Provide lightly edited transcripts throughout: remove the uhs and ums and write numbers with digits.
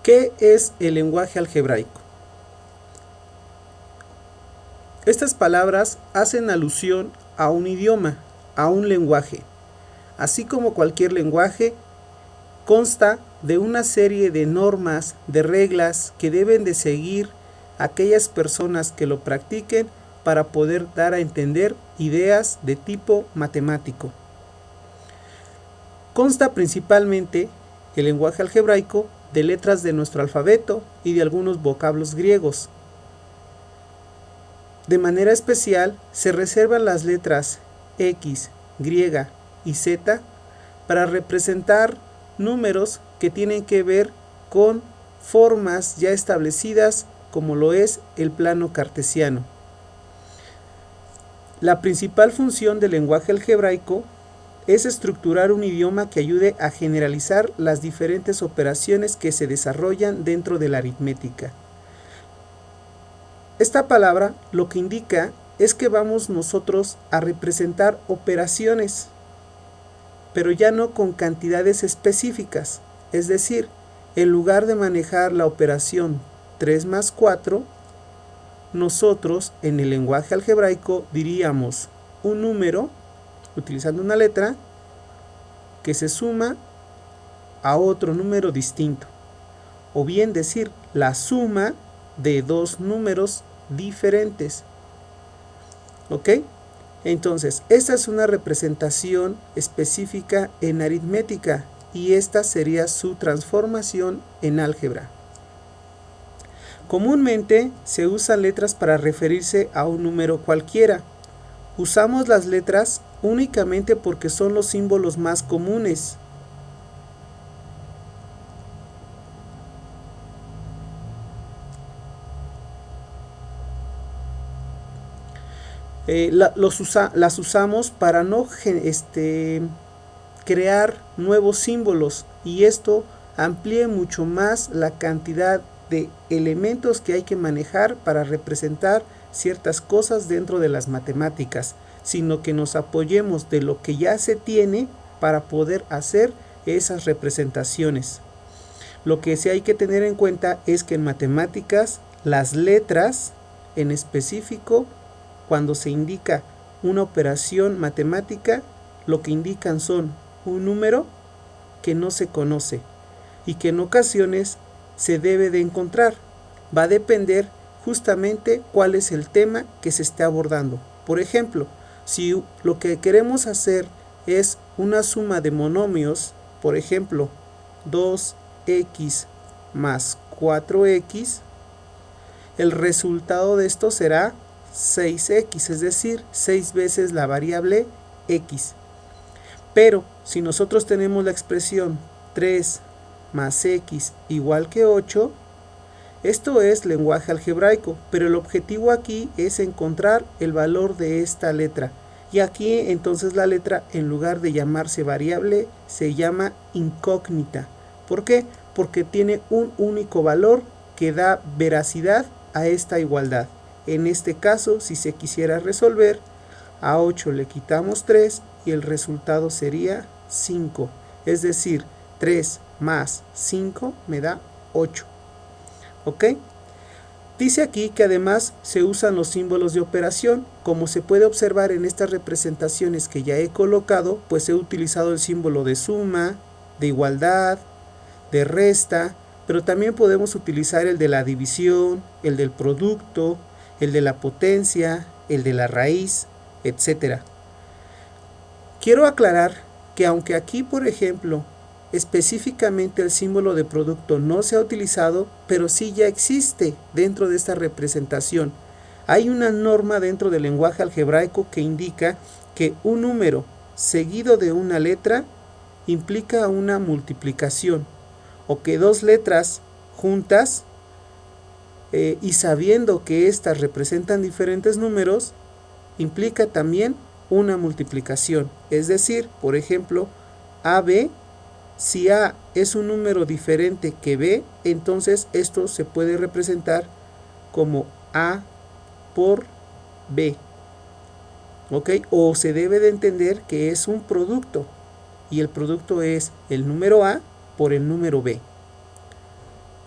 ¿Qué es el lenguaje algebraico? Estas palabras hacen alusión a un idioma, a un lenguaje. Así como cualquier lenguaje, consta de una serie de normas, de reglas que deben de seguir aquellas personas que lo practiquen para poder dar a entender ideas de tipo matemático. Consta principalmente el lenguaje algebraico de letras de nuestro alfabeto y de algunos vocablos griegos. De manera especial, se reservan las letras X, Y y Z para representar números que tienen que ver con formas ya establecidas como lo es el plano cartesiano. La principal función del lenguaje algebraico es estructurar un idioma que ayude a generalizar las diferentes operaciones que se desarrollan dentro de la aritmética. Esta palabra lo que indica es que vamos nosotros a representar operaciones, pero ya no con cantidades específicas. Es decir, en lugar de manejar la operación 3 más 4, nosotros en el lenguaje algebraico diríamos un número, utilizando una letra, que se suma a otro número distinto. O bien decir la suma de dos números diferentes. ¿Ok? Entonces, esta es una representación específica en aritmética y esta sería su transformación en álgebra. Comúnmente se usan letras para referirse a un número cualquiera. Usamos las letras únicamente porque son los símbolos más comunes. Las usamos para no crear nuevos símbolos y esto amplíe mucho más la cantidad de elementos que hay que manejar para representar ciertas cosas dentro de las matemáticas, sino que nos apoyemos de lo que ya se tiene para poder hacer esas representaciones. Lo que sí hay que tener en cuenta es que en matemáticas las letras en específico, cuando se indica una operación matemática, lo que indican son un número que no se conoce y que en ocasiones se debe de encontrar. Va a depender justamente cuál es el tema que se esté abordando. Por ejemplo, si lo que queremos hacer es una suma de monomios, por ejemplo, 2x más 4x, el resultado de esto será 6x, es decir, 6 veces la variable x. Pero si nosotros tenemos la expresión 3 más x igual que 8, esto es lenguaje algebraico, pero el objetivo aquí es encontrar el valor de esta letra. Y aquí entonces la letra, en lugar de llamarse variable, se llama incógnita. ¿Por qué? Porque tiene un único valor que da veracidad a esta igualdad. En este caso, si se quisiera resolver, a 8 le quitamos 3 y el resultado sería 5. Es decir, 3 más 5 me da 8. ¿Ok? Dice aquí que además se usan los símbolos de operación. Como se puede observar en estas representaciones que ya he colocado, pues he utilizado el símbolo de suma, de igualdad, de resta, pero también podemos utilizar el de la división, el del producto, el de la potencia, el de la raíz, etc. Quiero aclarar que aunque aquí, por ejemplo, específicamente el símbolo de producto no se ha utilizado, pero sí ya existe dentro de esta representación. Hay una norma dentro del lenguaje algebraico que indica que un número seguido de una letra implica una multiplicación, o que dos letras juntas y sabiendo que éstas representan diferentes números, implica también una multiplicación. Es decir, por ejemplo, AB, si A es un número diferente que B, entonces esto se puede representar como A por B. ¿Ok? O se debe de entender que es un producto y el producto es el número A por el número B.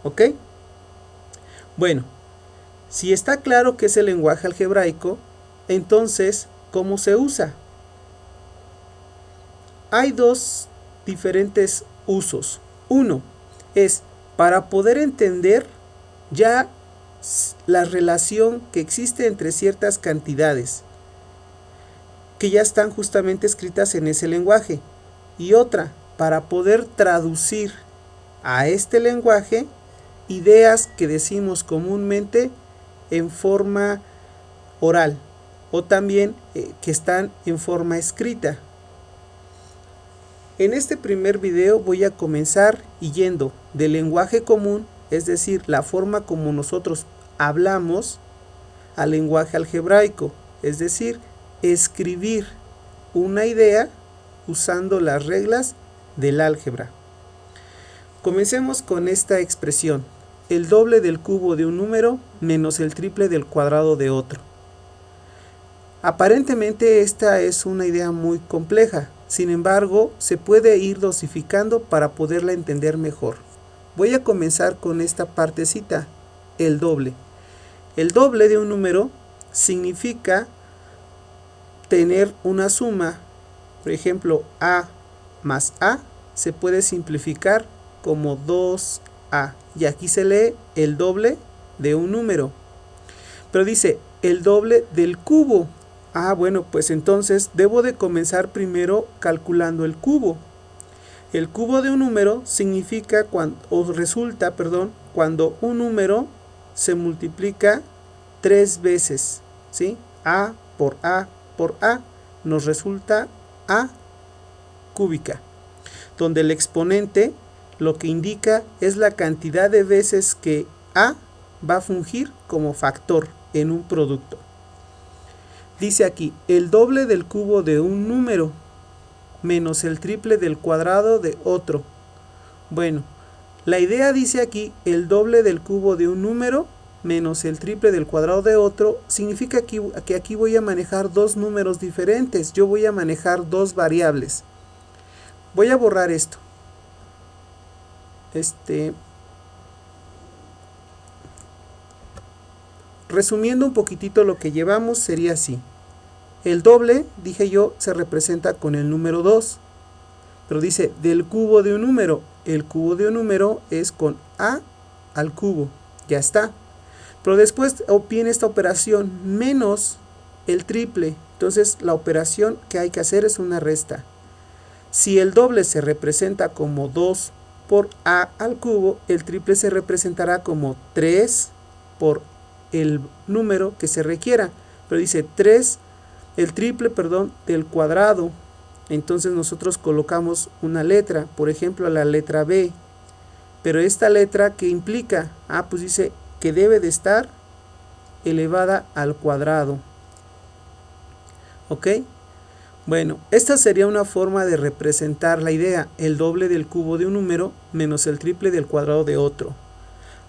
¿Ok? Bueno, si está claro que es el lenguaje algebraico, entonces, ¿cómo se usa? Hay dos diferentes usos. Uno es para poder entender ya la relación que existe entre ciertas cantidades que ya están justamente escritas en ese lenguaje, y otra para poder traducir a este lenguaje ideas que decimos comúnmente en forma oral o también que están en forma escrita. En este primer video voy a comenzar yendo del lenguaje común, es decir, la forma como nosotros hablamos, al lenguaje algebraico, es decir, escribir una idea usando las reglas del álgebra. Comencemos con esta expresión: el doble del cubo de un número menos el triple del cuadrado de otro. Aparentemente esta es una idea muy compleja, sin embargo se puede ir dosificando para poderla entender mejor. Voy a comenzar con esta partecita, el doble. El doble de un número significa tener una suma. Por ejemplo, a más a se puede simplificar como 2a, y aquí se lee el doble de un número. Pero dice el doble del cubo. Bueno, pues entonces debo de comenzar primero calculando el cubo. El cubo de un número significa resulta cuando un número se multiplica 3 veces, ¿sí? A por A por A nos resulta A cúbica, donde el exponente lo que indica es la cantidad de veces que A va a fungir como factor en un producto. Dice aquí, el doble del cubo de un número menos el triple del cuadrado de otro. Bueno, la idea dice aquí, el doble del cubo de un número menos el triple del cuadrado de otro, significa que aquí voy a manejar dos números diferentes. Yo voy a manejar dos variables. Voy a borrar esto. Resumiendo un poquitito lo que llevamos, sería así. El doble, dije yo, se representa con el número 2. Pero dice del cubo de un número. El cubo de un número es con a al cubo. Ya está. Pero después obtiene esta operación menos el triple. Entonces la operación que hay que hacer es una resta. Si el doble se representa como 2 por a al cubo, el triple se representará como 3 por el número que se requiera. Pero dice 3, el triple, del cuadrado. Entonces nosotros colocamos una letra, por ejemplo la letra B. Pero esta letra, ¿qué implica? Pues dice que debe de estar elevada al cuadrado. ¿Ok? Bueno, esta sería una forma de representar la idea, el doble del cubo de un número menos el triple del cuadrado de otro.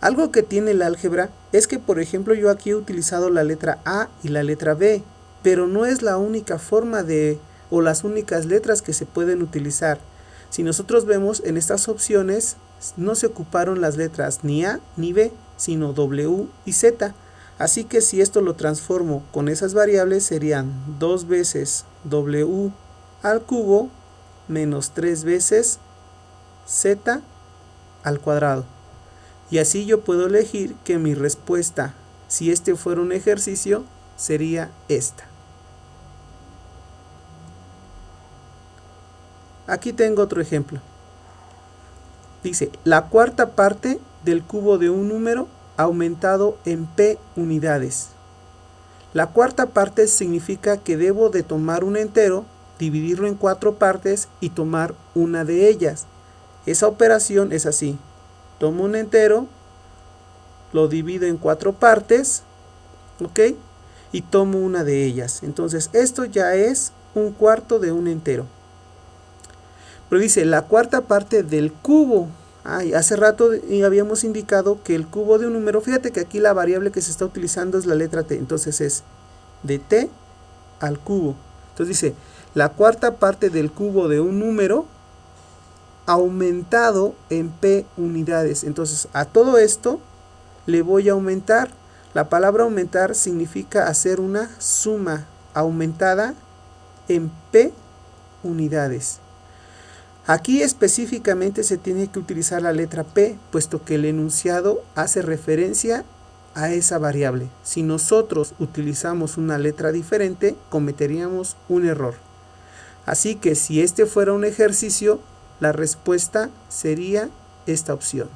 Algo que tiene el álgebra es que, por ejemplo, yo aquí he utilizado la letra A y la letra B, pero no es la única forma o las únicas letras que se pueden utilizar. Si nosotros vemos en estas opciones, no se ocuparon las letras ni A ni B, sino W y Z. Así que si esto lo transformo con esas variables, serían 2 veces W al cubo menos 3 veces Z al cuadrado. Y así yo puedo elegir que mi respuesta, si este fuera un ejercicio, sería esta. Aquí tengo otro ejemplo. Dice, la cuarta parte del cubo de un número aumentado en p unidades. La cuarta parte significa que debo de tomar un entero, dividirlo en 4 partes y tomar una de ellas. Esa operación es así. Tomo un entero, lo divido en 4 partes, ¿ok? Y tomo una de ellas. Entonces esto ya es un cuarto de un entero. Pero dice la cuarta parte del cubo. Hace rato habíamos indicado que el cubo de un número, fíjate que aquí la variable que se está utilizando es la letra t, entonces es de t al cubo. Entonces dice, la cuarta parte del cubo de un número aumentado en P unidades. Entonces, a todo esto le voy a aumentar. La palabra aumentar significa hacer una suma aumentada en P unidades. Aquí específicamente se tiene que utilizar la letra P, puesto que el enunciado hace referencia a esa variable. Si nosotros utilizamos una letra diferente, cometeríamos un error. Así que si este fuera un ejercicio, la respuesta sería esta opción.